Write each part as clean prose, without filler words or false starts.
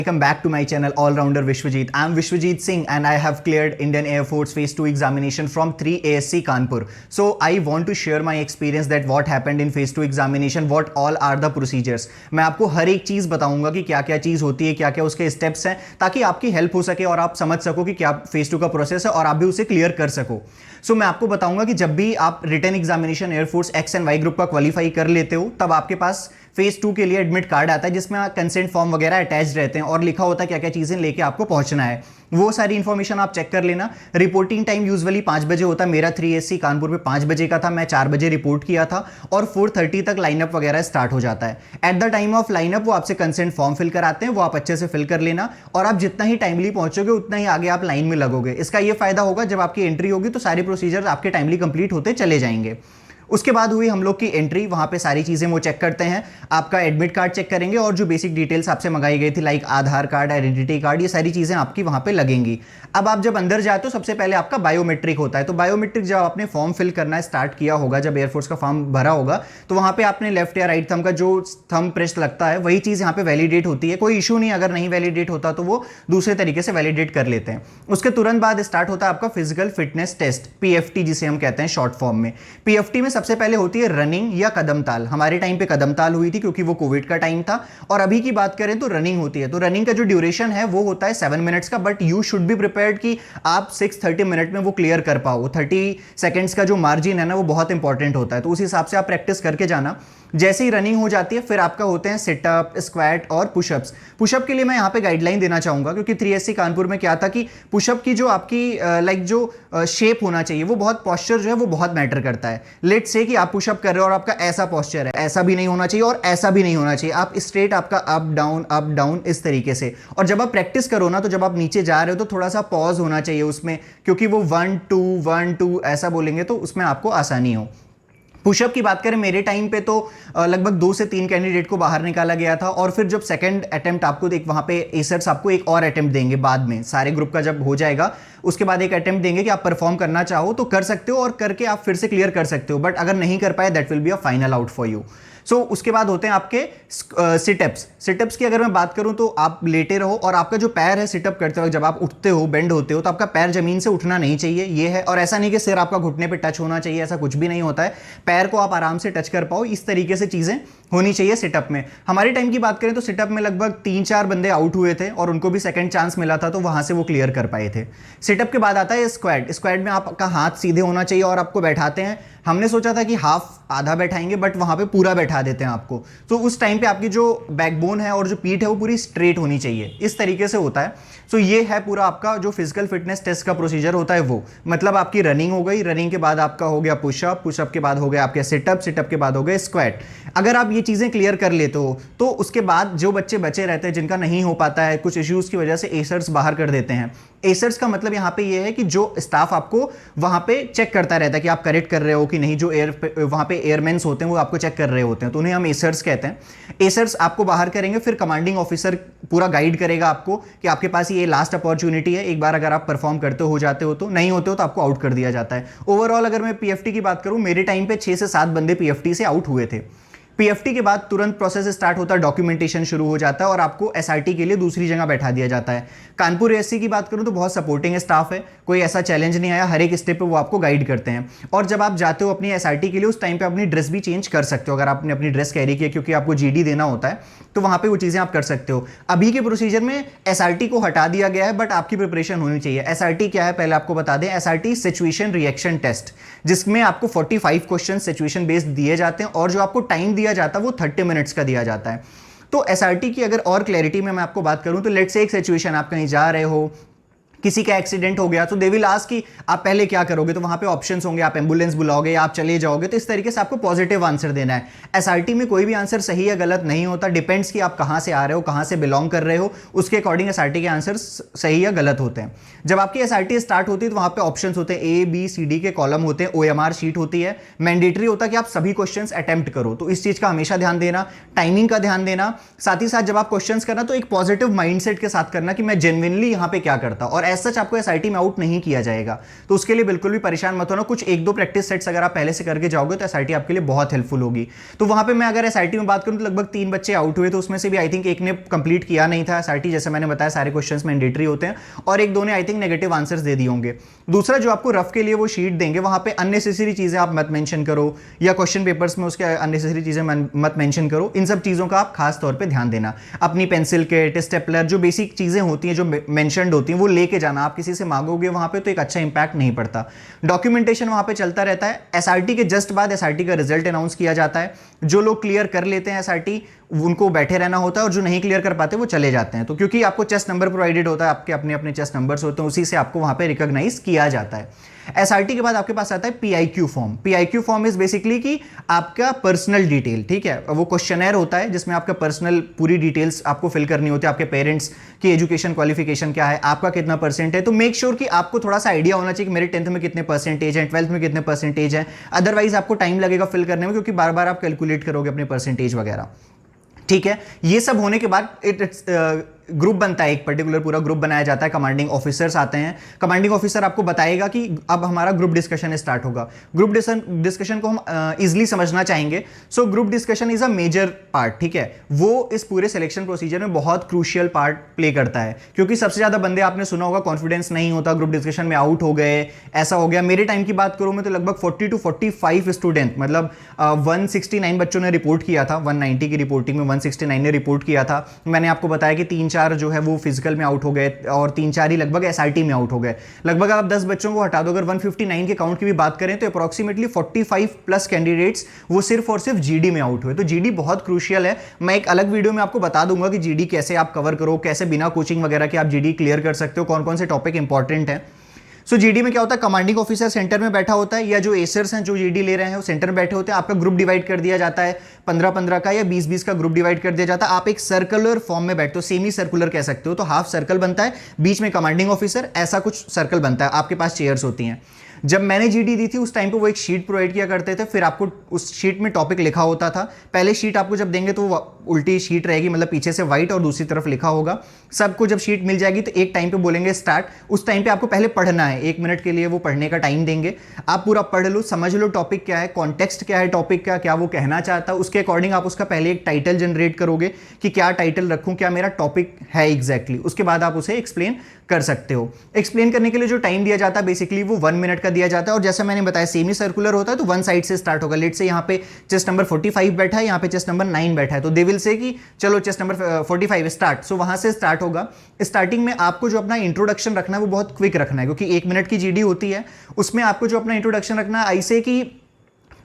Welcome back to my channel All Rounder Vishwajit. I am Vishwajit Singh and I have cleared Indian Air Force Phase 2 examination from 3 ASC Kanpur. So I want to share my experience that what happened in Phase 2 examination, what all are the procedures. मैं आपको हर एक चीज़ बताऊंगा कि क्या क्या चीज़ होती है, क्या क्या उसके स्टेप्स हैं, ताकि आपकी हेल्प हो सके और आप समझ सको कि क्या Phase 2 का प्रोसेस है और आप भी उसे क्लियर कर सको. सो मैं आपको बताऊंगा कि जब भी आप written examination air force X and Y group का क्वालिफाई कर लेते हो तब आपके पास फेज 2 के लिए एडमिट कार्ड आता है जिसमें कंसेंट फॉर्म वगैरह अटैच रहते हैं और लिखा होता है क्या क्या चीज़ें लेके आपको पहुंचना है. वो सारी इंफॉर्मेशन आप चेक कर लेना. रिपोर्टिंग टाइम यूजुअली 5 बजे होता है. मेरा 3SC कानपुर में 5 बजे का था. मैं 4 बजे रिपोर्ट किया था और 4:30 तक लाइनअप वगैरह स्टार्ट हो जाता है. At the time of lineup वो आपसे कंसेंट फॉर्म फिल कराते हैं, वो आप अच्छे से फिल कर लेना और आप जितना ही टाइमली पहुंचोगे उतना ही आगे आप लाइन में लगोगे. इसका ये फायदा होगा जब आपकी एंट्री होगी तो सारे प्रोसीजर आपके टाइमली कंप्लीट होते चले जाएंगे. उसके बाद हुई हम लोग की एंट्री. वहाँ पे सारी चीज़ें वो चेक करते हैं. आपका एडमिट कार्ड चेक करेंगे और जो बेसिक डिटेल्स आपसे मंगाई गई थी लाइक आधार कार्ड, आइडेंटिटी कार्ड, ये सारी चीज़ें आपकी वहाँ पे लगेंगी. अब आप जब अंदर जाते हो सबसे पहले आपका बायोमेट्रिक होता है. तो बायोमेट्रिक जब आपने फॉर्म फिल करना स्टार्ट किया होगा, जब एयरफोर्स का फॉर्म भरा होगा तो वहाँ पे आपने लेफ्ट या राइट थंब का जो थंब प्रेस लगता है वही चीज़ यहाँ पे वैलिडेट होती है. कोई इशू नहीं, अगर नहीं वैलिडेट होता तो वो दूसरे तरीके से वैलिडेट कर लेते हैं. उसके तुरंत बाद स्टार्ट होता है आपका फिजिकल फिटनेस टेस्ट, PFT जिसे हम कहते हैं शॉर्ट फॉर्म में. PFT में सबसे पहले होती है रनिंग या कदम ताल. हमारे टाइम पे कदम ताल हुई थी क्योंकि वो कोविड का टाइम था. और अभी की बात करें तो रनिंग होती है. तो रनिंग का जो ड्यूरेशन है वो होता है 7 मिनट्स का, but you should be prepared कि आप 6:30 मिनट में वो क्लियर कर पाओ. 30 सेकेंड्स का जो मार्जिन है ना वो बहुत इंपॉर्टेंट होता है. तो उस हिसाब से आप प्रैक्टिस करके जाना. जैसे ही रनिंग हो जाती है फिर आपका होते हैं सिटअप, स्क्वाट और पुशअप्स. पुशअप के लिए मैं यहाँ पे गाइडलाइन देना चाहूंगा क्योंकि 3SC कानपुर में क्या था कि पुशअप की जो आपकी लाइक जो शेप होना चाहिए वो बहुत पॉस्चर जो है वो बहुत मैटर करता है. लेट्स से कि आप पुशअप कर रहे हो और आपका ऐसा पॉस्चर है, ऐसा भी नहीं होना चाहिए और ऐसा भी नहीं होना चाहिए. आप स्ट्रेट आपका अप डाउन इस तरीके से. और जब आप प्रैक्टिस करो ना तो जब आप नीचे जा रहे हो तो थोड़ा सा पॉज होना चाहिए उसमें, क्योंकि वो 1 2 1 2 ऐसा बोलेंगे तो उसमें आपको आसानी हो. पुशअप की बात करें मेरे टाइम पे तो लगभग 2 से 3 कैंडिडेट को बाहर निकाला गया था और फिर जब सेकंड अटेम्प्ट आपको एक वहाँ पे एसर्स आपको एक और अटेम्प्ट देंगे बाद में, सारे ग्रुप का जब हो जाएगा उसके बाद एक अटेम्प्ट देंगे कि आप परफॉर्म करना चाहो तो कर सकते हो और करके आप फिर से क्लियर कर सकते हो. बट अगर नहीं कर पाए that will be a final out for you. So उसके बाद होते हैं आपके सिटअप्स. सिटअप्स की अगर मैं बात करूं तो आप लेटे रहो और आपका जो पैर है सिटअप करते वक्त जब आप उठते हो, बेंड होते हो, तो आपका पैर जमीन से उठना नहीं चाहिए. ये है. और ऐसा नहीं कि सिर आपका घुटने पे टच होना चाहिए, ऐसा कुछ भी नहीं होता है. पैर को आप आराम से टच कर पाओ, इस तरीके से चीजें होनी चाहिए सिटअप में. हमारे टाइम की बात करें तो सिटअप में लगभग 3-4 बंदे आउट हुए थे और उनको भी सेकंड चांस मिला था तो वहां से वो क्लियर कर पाए थे. सिटअप के बाद आता है स्क्वाट. स्क्वाट में आपका हाथ सीधे होना चाहिए और आपको बैठाते हैं. हमने सोचा था कि हाफ आधा बैठाएंगे बट वहां पे पूरा बैठा देते हैं आपको. तो उस टाइम पे आपकी जो बैकबोन है और जो पीठ है वो पूरी स्ट्रेट होनी चाहिए, इस तरीके से होता है. सो ये है पूरा आपका जो फिजिकल फिटनेस टेस्ट का प्रोसीजर होता है वो. मतलब आपकी रनिंग हो गई, रनिंग के बाद आपका हो गया पुशअप, पुशअप के बाद हो गया आपके सिटअप, सिटअप के बाद हो गए स्क्वाट. अगर आप ये चीज़ें क्लियर कर लेते हो तो उसके बाद जो बच्चे बचे रहते हैं जिनका नहीं हो पाता है कुछ इश्यूज़ की वजह से, एसर्स बाहर कर देते हैं. एसर्स का मतलब यहाँ पे ये है कि जो स्टाफ आपको वहाँ पे चेक करता रहता है कि आप करेक्ट कर रहे हो कि नहीं. जो वहाँ पे एयरमैन्स होते हैं वो आपको चेक कर रहे होते हैं तो उन्हें हम एसर्स कहते हैं. एसर्स आपको बाहर करेंगे, फिर कमांडिंग ऑफिसर पूरा गाइड करेगा आपको कि आपके पास ये लास्ट अपॉर्चुनिटी है. एक बार अगर आप परफॉर्म करते हो जाते हो तो, नहीं होते हो तो आपको आउट कर दिया जाता है. ओवरऑल अगर मैं PFT की बात करूं मेरे टाइम पे 6 से 7 बंदे PFT से आउट हुए थे. PFT के बाद तुरंत प्रोसेस स्टार्ट होता है, डॉक्यूमेंटेशन शुरू हो जाता है और आपको SRT के लिए दूसरी जगह बैठा दिया जाता है. कानपुर ASC की बात करूं तो बहुत सपोर्टिंग स्टाफ है, कोई ऐसा चैलेंज नहीं आया. हर एक स्टेप पे वो आपको गाइड करते हैं. और जब आप जाते हो अपनी SRT के लिए उस टाइम पे अपनी ड्रेस भी चेंज कर सकते हो. अगर आपने अपनी ड्रेस कैरी की है क्योंकि आपको GD देना होता है तो वहां पे वो चीज़ें आप कर सकते हो. अभी के प्रोसीजर में SRT को हटा दिया गया है बट आपकी प्रिपरेशन होनी चाहिए. SRT क्या है पहले आपको बता दें. SRT सिचुएशन रिएक्शन टेस्ट, जिसमें आपको 45 क्वेश्चन सिचुएशन बेस्ड दिए जाते हैं और जो आपको टाइम दिया जाता है वो 30 मिनट्स का दिया जाता है. तो SRT की अगर और क्लैरिटी में मैं आपको बात करूं तो लेट्स से एक सिचुएशन, आप कहीं जा रहे हो, किसी का एक्सीडेंट हो गया तो दे विल आस्क कि आप पहले क्या करोगे. तो वहां पे ऑप्शंस होंगे, आप एम्बुलेंस बुलाओगे या आप चले जाओगे. तो इस तरीके से आपको पॉजिटिव आंसर देना है. SRT में कोई भी आंसर सही या गलत नहीं होता, डिपेंड्स कि आप कहां से आ रहे हो, कहां से बिलोंग कर रहे हो, उसके अकॉर्डिंग SRT के आंसर सही या गलत होते हैं. जब आपकी SRT स्टार्ट होती है तो वहां पे ऑप्शंस होते हैं, A B C D के कॉलम होते हैं, OMR शीट होती है. मैंडेटरी होता है कि आप सभी क्वेश्चन अटेम्प्ट करो, तो इस चीज का हमेशा ध्यान देना. टाइमिंग का ध्यान देना. साथ ही साथ जब आप क्वेश्चन करना तो एक पॉजिटिव माइंडसेट के साथ करना कि मैं जेन्युइनली यहाँ पे क्या करता. और एज सच आपको एसआईटी में आउट नहीं किया जाएगा, तो उसके लिए बिल्कुल भी परेशान मत होना। कुछ एक दो प्रैक्टिस सेट्स अगर आप पहले से करके जाओगे तो एसआईटी आपके लिए बहुत हेल्पफुल होगी। तो वहां पे मैं अगर एसआईटी में बात करूं तो लगभग 3 बच्चे आउट हुए, तो उसमें से भी आई थिंक एक ने कंप्लीट किया नहीं था एसआईटी, जैसे मैंने बताया सारे क्वेश्चंस मैंडेटरी होते हैं, और एक दो ने आई थिंक नेगेटिव आंसर्स दे दिए होंगे। दूसरा जो आपको रफ के लिए वो शीट देंगे, वहां पे अननेसेसरी चीजें आप मत मेंशन करो, या क्वेश्चन पेपर्स में उसके अननेसेसरी चीजें मत मेंशन करो। इन सब चीजों का आप खास तौर पे ध्यान देना। अपनी पेंसिल किट, स्टेपलर, जो बेसिक चीजें होती हैं जो मेंशनड होती हैं वो लेके जाना। आप किसी से मांगोगे वहां पे तो एक अच्छा इंपैक्ट नहीं पड़ता। डॉक्यूमेंटेशन वहां पे चलता रहता है। एसआरटी के जस्ट बाद एसआरटी का रिजल्ट अनाउंस किया जाता है। जो लोग क्लियर कर लेते हैं एसआरटी उनको बैठे रहना होता है, और जो नहीं क्लियर कर पाते वो चले जाते हैं। तो क्योंकि आपको चेस्ट नंबर प्रोवाइडेड होता है, आपके अपने अपने चेस्ट नंबर्स होते हैं, उसी से आपको वहां पे रिकॉग्नाइज किया जाता है। एसआरटी के बाद आपके पास आता है PIQ form. PIQ form is basically कि आपका पर्सनल डिटेल, ठीक है, वो क्वेश्चनर होता है जिसमें आपका पर्सनल पूरी डिटेल्स आपको फिल करनी होती है। आपके पेरेंट्स की एजुकेशन क्वालिफिकेशन क्या है, आपका कितना परसेंट है, तो मेक श्योर कि आपको थोड़ा सा आइडिया होना चाहिए कि मेरे 10th में कितने परसेंटेज है, 12th में कितने परसेंटेज है। अदरवाइज आपको टाइम लगेगा फिल करने में, क्योंकि बार बार आप कैलकुलेट करोगे अपने परसेंटेज वगैरह, ठीक है। ये सब होने के बाद ग्रुप बनता है, एक पर्टिकुलर पूरा ग्रुप बनाया जाता है। कमांडिंग ऑफिसर्स आते हैं। कमांडिंग ऑफिसर आपको बताएगा कि अब हमारा ग्रुप डिस्कशन स्टार्ट होगा। ग्रुप डिस्कशन को हम इजीली समझना चाहेंगे। So group discussion is a major part, ठीक है। वो इस पूरे सिलेक्शन प्रोसीजर में बहुत क्रूशियल पार्ट प्ले करता है, क्योंकि सबसे ज्यादा बंदे आपने सुना होगा कॉन्फिडेंस नहीं होता, ग्रुप डिस्कशन में आउट हो गए, ऐसा हो गया। मेरे टाइम की बात करूं मैं तो लगभग 40 to 45 स्टूडेंट, मतलब 169 बच्चों ने रिपोर्ट किया था। 190 की रिपोर्टिंग में 169 ने रिपोर्ट किया था। मैंने आपको बताया कि 3-4 जो है वो फिजिकल में आउट हो गए, और 3-4 ही लगभग एसआरटी में आउट हो गए। लगभग आप 10 बच्चों को हटा दो, अगर 159 के काउंट की भी बात करें तो अप्रोक्सीमेटली 45 प्लस कैंडिडेट्स वो सिर्फ और सिर्फ जीडी में आउट हुए। तो जीडी बहुत क्रूशियल है। मैं एक अलग वीडियो में आपको बता दूंगा कि जीडी कैसे आप कवर करो, कैसे बिना कोचिंग वगैरह के आप जीडी क्लियर कर सकते हो, कौन कौन से टॉपिक इंपॉर्टेंट है। सो जीडी में क्या होता है, कमांडिंग ऑफिसर सेंटर में बैठा होता है, या जो एसर्स हैं जो जीडी ले रहे हैं वो सेंटर में बैठे होते हैं। आपका ग्रुप डिवाइड कर दिया जाता है, 15-15 का या 20-20 का ग्रुप डिवाइड कर दिया जाता है। आप एक सर्कुलर फॉर्म में बैठते हो, सेमी सर्कुलर कह सकते हो। तो हाफ सर्कल बनता है, बीच में कमांडिंग ऑफिसर, ऐसा कुछ सर्कल बनता है। आपके पास चेयर्स होती हैं। जब मैंने जीडी दी थी उस टाइम पे वो एक शीट प्रोवाइड किया करते थे, फिर आपको उस शीट में टॉपिक लिखा होता था। पहले शीट आपको जब देंगे तो वो उल्टी शीट रहेगी, मतलब पीछे से व्हाइट और दूसरी तरफ लिखा होगा। सबको जब शीट मिल जाएगी तो एक टाइम पे बोलेंगे स्टार्ट। उस टाइम पे आपको पहले पढ़ना है, 1 मिनट के लिए वो पढ़ने का टाइम देंगे। आप पूरा पढ़ लो, समझ लो टॉपिक क्या है, कॉन्टेक्स्ट क्या है टॉपिक का, क्या वो कहना चाहता है, उसके अकॉर्डिंग आप उसका पहले एक टाइटल जनरेट करोगे कि क्या टाइटल रखूं, क्या मेरा टॉपिक है एग्जैक्टली। उसके बाद आप उसे एक्सप्लेन कर सकते हो। एक्सप्लेन करने के लिए जो टाइम दिया जाता है बेसिकली वो 1 मिनट का दिया जाता है। और जैसे मैंने बताया सेमी सर्कुलर होता है तो वन साइड से स्टार्ट होगा। लेट से यहाँ पे चेस्ट नंबर 45 बैठा है, यहाँ पे चेस्ट नंबर 9 बैठा है, तो दे विल से कि चलो चेस्ट नंबर 45 स्टार्ट। सो वहां से स्टार्ट होगा। स्टार्टिंग में आपको जो अपना इंट्रोडक्शन रखना है वो बहुत क्विक रखना है, क्योंकि 1 मिनट की जीडी होती है। उसमें आपको जो अपना इंट्रोडक्शन रखना है ऐसे कि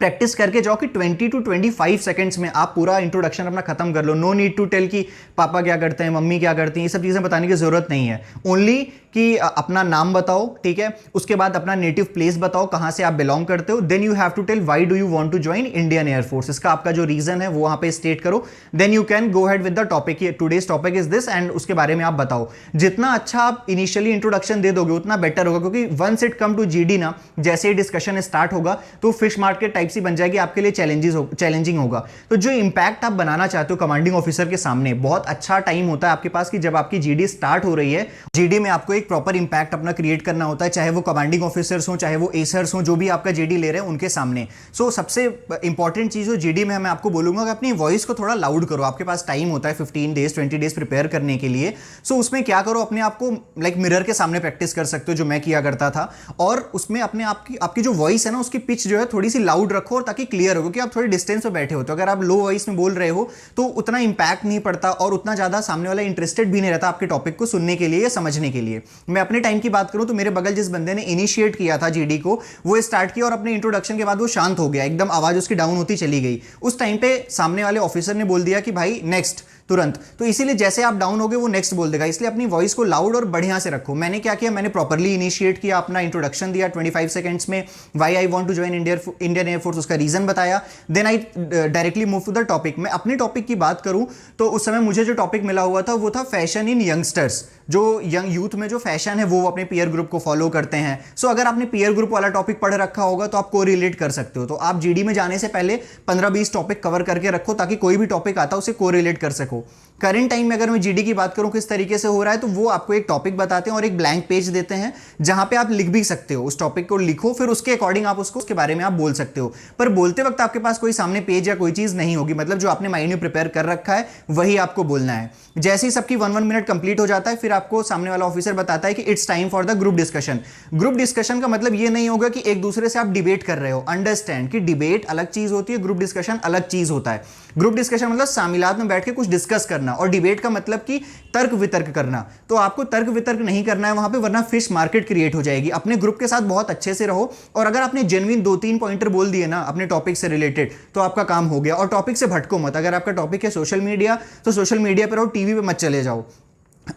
प्रैक्टिस करके जाओ कि 20 to 25 सेकंड्स में आप पूरा इंट्रोडक्शन अपना खत्म कर लो। नो नीड टू टेल कि पापा क्या करते हैं, मम्मी क्या करती हैं, ये सब चीजें बताने की जरूरत नहीं है। ओनली कि अपना नाम बताओ, ठीक है, उसके बाद अपना नेटिव प्लेस बताओ, कहां से आप बिलोंग करते हो। Then you have to tell why do you want to join Indian air force. इसका आपका जो रीजन है वो वहां पे स्टेट करो। Then you can go head with the topic, today's topic is this, and उसके बारे में आप बताओ। जितना अच्छा आप इनिशियली इंट्रोडक्शन दे दोगे उतना बेटर होगा, क्योंकि once it come to GD ना, जैसे ही डिस्कशन स्टार्ट होगा तो फिश मार्केट टाइप सी बन जाएगी, आपके लिए चैलेंजिंग होगा। तो जो इंपैक्ट आप बनाना चाहते हो कमांडिंग ऑफिसर के सामने, बहुत अच्छा टाइम होता है आपके पास कि जब आपकी जीडी स्टार्ट हो रही है, जीडी में आपको एक प्रॉपर इंपैक्ट अपना क्रिएट करना होता है, चाहे वो कमांडिंग ऑफिसर्स हो, चाहे वो एसर्स हो, जो भी आपका जीडी ले रहे हैं उनके सामने। सो सबसे इंपॉर्टेंट चीज हो जीडी में मैं आपको बोलूंगा कि अपनी वॉइस को थोड़ा लाउड करो। आपके पास टाइम होता है 15 डेज 20 डेज प्रिपेयर करने के लिए। सो उसमें क्या करो, अपने आप को लाइक मिरर के सामने प्रैक्टिस कर सकते हो, जो मैं किया करता था। और उसमें अपने आपकी जो वॉइस है ना, उसकी पिच जो है थोड़ी सी लाउड रखो, और ताकि क्लियर हो, क्योंकि आप थोड़ी डिस्टेंस पे बैठे हो। तो अगर आप लो वॉइस में बोल रहे हो तो उतना इंपैक्ट नहीं पड़ता, और उतना ज्यादा सामने वाला इंटरेस्टेड भी नहीं रहता आपके टॉपिक को सुनने के लिए या समझने के लिए। मैं अपने टाइम की बात करूं तो मेरे बगल जिस बंदे ने इनिशिएट किया था जीडी को, वो स्टार्ट किया और अपने इंट्रोडक्शन के बाद वो शांत हो गया, एकदम आवाज उसकी डाउन होती चली गई। उस टाइम पे सामने वाले ऑफिसर ने बोल दिया कि भाई नेक्स्ट, तुरंत। तो इसीलिए जैसे आप डाउन हो गए वो नेक्स्ट बोल देगा, इसलिए अपनी वॉइस को लाउड और बढ़िया से रखो। मैंने क्या किया, मैंने प्रॉपर्ली इनिशिएट किया, अपना इंट्रोडक्शन दिया 25 सेकंड्स में, why I want to join Indian air force, उसका रीजन बताया। Then I directly move to the topic. मैं अपने टॉपिक की बात करूं तो उस समय मुझे जो टॉपिक मिला हुआ था वो था फैशन इन यंगस्टर्स। जो यंग यूथ में जो फैशन है वो अपने पीयर ग्रुप को फॉलो करते हैं। सो अगर आपने पीयर ग्रुप वाला टॉपिक पढ़ रखा होगा तो आप को रिलेट कर सकते हो। तो आप जीडी में जाने से पहले 15-20 टॉपिक कवर करके रखो, ताकि कोई भी टॉपिक आता है उसे को रिलेट कर सको। करंट टाइम में अगर मैं जीडी की बात करूं किस तरीके से हो रहा है, तो वो आपको एक टॉपिक बताते हैं और एक ब्लैंक पेज देते हैं जहां पे आप लिख भी सकते हो, उस टॉपिक को लिखो, फिर उसके अकॉर्डिंग आप उसके बारे में आप बोल सकते हो। पर बोलते वक्त आपके पास कोई सामने पेज या कोई चीज नहीं होगी, मतलब जो आपने माइंड में प्रिपेयर कर रखा है वही आपको बोलना है। जैसे ही सबकी 1 मिनट कंप्लीट हो जाता है, फिर आपको सामने वाला ऑफिसर बताता है कि it's time for the group discussion. Group discussion का मतलब ये नहीं होगा कि एक दूसरे से आप डिबेट कर रहे हो, अंडरस्टैंड कि डिबेट अलग चीज होती है, ग्रुप डिस्कशन अलग चीज होता है। ग्रुप डिस्कशन मतलब सामिलात में बैठ के कुछ डिस्कस करना, और डिबेट का मतलब कि तर्क वितर्क करना। तो आपको तर्क वितर्क नहीं करना है वहां पे, वरना फिश मार्केट क्रिएट हो जाएगी। अपने ग्रुप के साथ बहुत अच्छे से रहो, और अगर आपने जेन्युइन 2-3 पॉइंटर बोल दिए ना अपने टॉपिक से रिलेटेड, तो आपका काम हो गया। और टॉपिक से भटको मत। अगर आपका टॉपिक है सोशल मीडिया, तो सोशल मीडिया पर रहो, टीवी पे मत चले जाओ।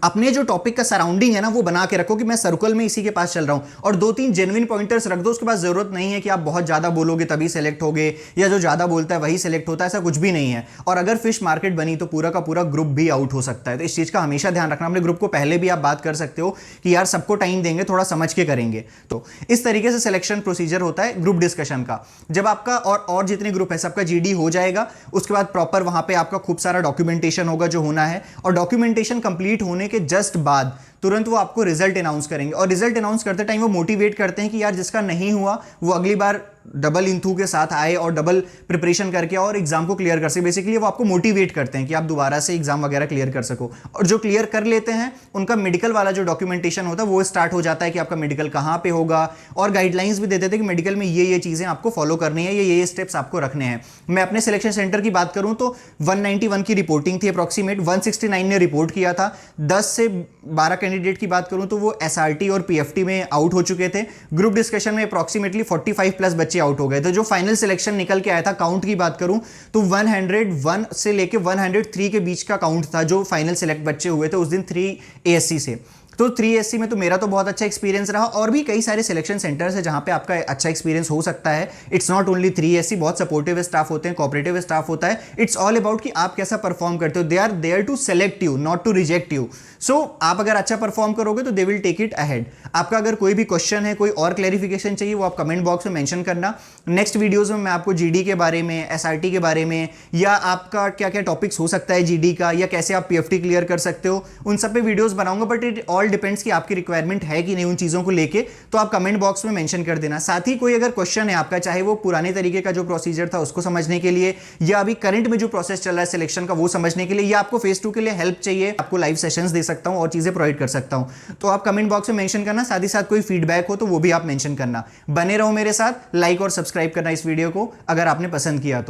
अपने जो टॉपिक का सराउंडिंग है ना वो बना के रखो कि मैं सर्कल में इसी के पास चल रहा हूं, और 2-3 जेन्युइन पॉइंटर्स रख दो। उसके बाद जरूरत नहीं है कि आप बहुत ज्यादा बोलोगे तभी सेलेक्ट होगे, या जो ज्यादा बोलता है वही सेलेक्ट होता है, ऐसा कुछ भी नहीं है। और अगर फिश मार्केट बनी तो पूरा का पूरा ग्रुप भी आउट हो सकता है। तो इस चीज का हमेशा ध्यान रखना। अपने ग्रुप को पहले भी आप बात कर सकते हो कि यार सबको टाइम देंगे, थोड़ा समझ के करेंगे। तो इस तरीके से सिलेक्शन प्रोसीजर होता है ग्रुप डिस्कशन का। जब आपका और जितने ग्रुप है सबका जीडी हो जाएगा, उसके बाद प्रॉपर वहां पे आपका खूब सारा डॉक्यूमेंटेशन होगा जो होना है, और डॉक्यूमेंटेशन कंप्लीट होने के जस्ट बाद तुरंत वो आपको रिजल्ट अनाउंस करेंगे। और रिजल्ट अनाउंस करते टाइम वो मोटिवेट करते हैं कि यार जिसका नहीं हुआ वो अगली बार डबल इंथू के साथ आए और डबल प्रिपरेशन करके और एग्जाम को क्लियर कर सके। बेसिकली वो आपको मोटिवेट करते हैं कि आप दोबारा से एग्जाम वगैरह क्लियर कर सको। और जो क्लियर कर लेते हैं उनका मेडिकल वाला जो डॉक्यूमेंटेशन होता है वो स्टार्ट हो जाता है कि आपका मेडिकल कहां पे होगा, और गाइडलाइंस भी दे देते हैं कि मेडिकल में ये चीजें आपको फॉलो करनी है, ये स्टेप्स आपको रखने हैं। मैं अपने सिलेक्शन सेंटर की बात करूं तो 191 की रिपोर्टिंग थी अप्रॉक्सीमेट, 169 ने रिपोर्ट किया था। 10 से 12 कैंडिडेट की बात करूं तो वो एसआरटी और पीएफटी में आउट हो चुके थे। ग्रुप डिस्कशन में अप्रॉक्सीमेटली 45 प्लस बच्चे आउट हो गए थे। जो फाइनल सिलेक्शन निकल के आया था, काउंट की बात करूं तो 101 से लेके 103 के बीच का काउंट था जो फाइनल सिलेक्ट बच्चे हुए थे उस दिन 3 एएससी से। तो 3 एससी में तो मेरा तो बहुत अच्छा एक्सपीरियंस रहा, और भी कई सारे सिलेक्शन सेंटर्स है जहां पे आपका अच्छा एक्सपीरियंस हो सकता है। इट्स नॉट ओनली 3 एससी, बहुत सपोर्टिव स्टाफ होते हैं, कोऑपरेटिव स्टाफ होता है। इट्स ऑल अबाउट कि आप कैसा परफॉर्म करते हो। They are there to select you, not to reject you. So आप अगर अच्छा परफॉर्म करोगे तो they will take it ahead. आपका अगर कोई भी क्वेश्चन है, कोई और क्लैरिफिकेशन चाहिए, वो आप कमेंट बॉक्स में मेंशन करना। नेक्स्ट वीडियोस में मैं आपको जीडी के बारे में, एसआरटी के बारे में, या आपका क्या क्या टॉपिक्स हो सकता है जीडी का, या कैसे आप पीएफटी क्लियर कर सकते हो, उन सब पे वीडियोस बनाऊंगा। बट इट ऑल डिपेंड्स कि आपकी रिक्वायरमेंट है कि नहीं उन चीजों को लेके, तो आप कमेंट बॉक्स में मेंशन कर देना। साथ ही कोई अगर क्वेश्चन है आपका, चाहे वो पुराने तरीके का जो प्रोसीजर था उसको समझने के लिए, या अभी करंट में जो प्रोसेस चल रहा है सिलेक्शन का वो समझने के लिए, या आपको फेज 2 के लिए हेल्प चाहिए, आपको लाइव सेशंस दे सकता हूं और चीजें प्रोवाइड कर सकता हूं, तो आप कमेंट बॉक्स में मेंशन करना। साथ ही साथ कोई फीडबैक हो तो वो भी आप मेंशन करना। बने रहो मेरे साथ, लाइक और सब्सक्राइब करना इस वीडियो को अगर आपने पसंद किया तो।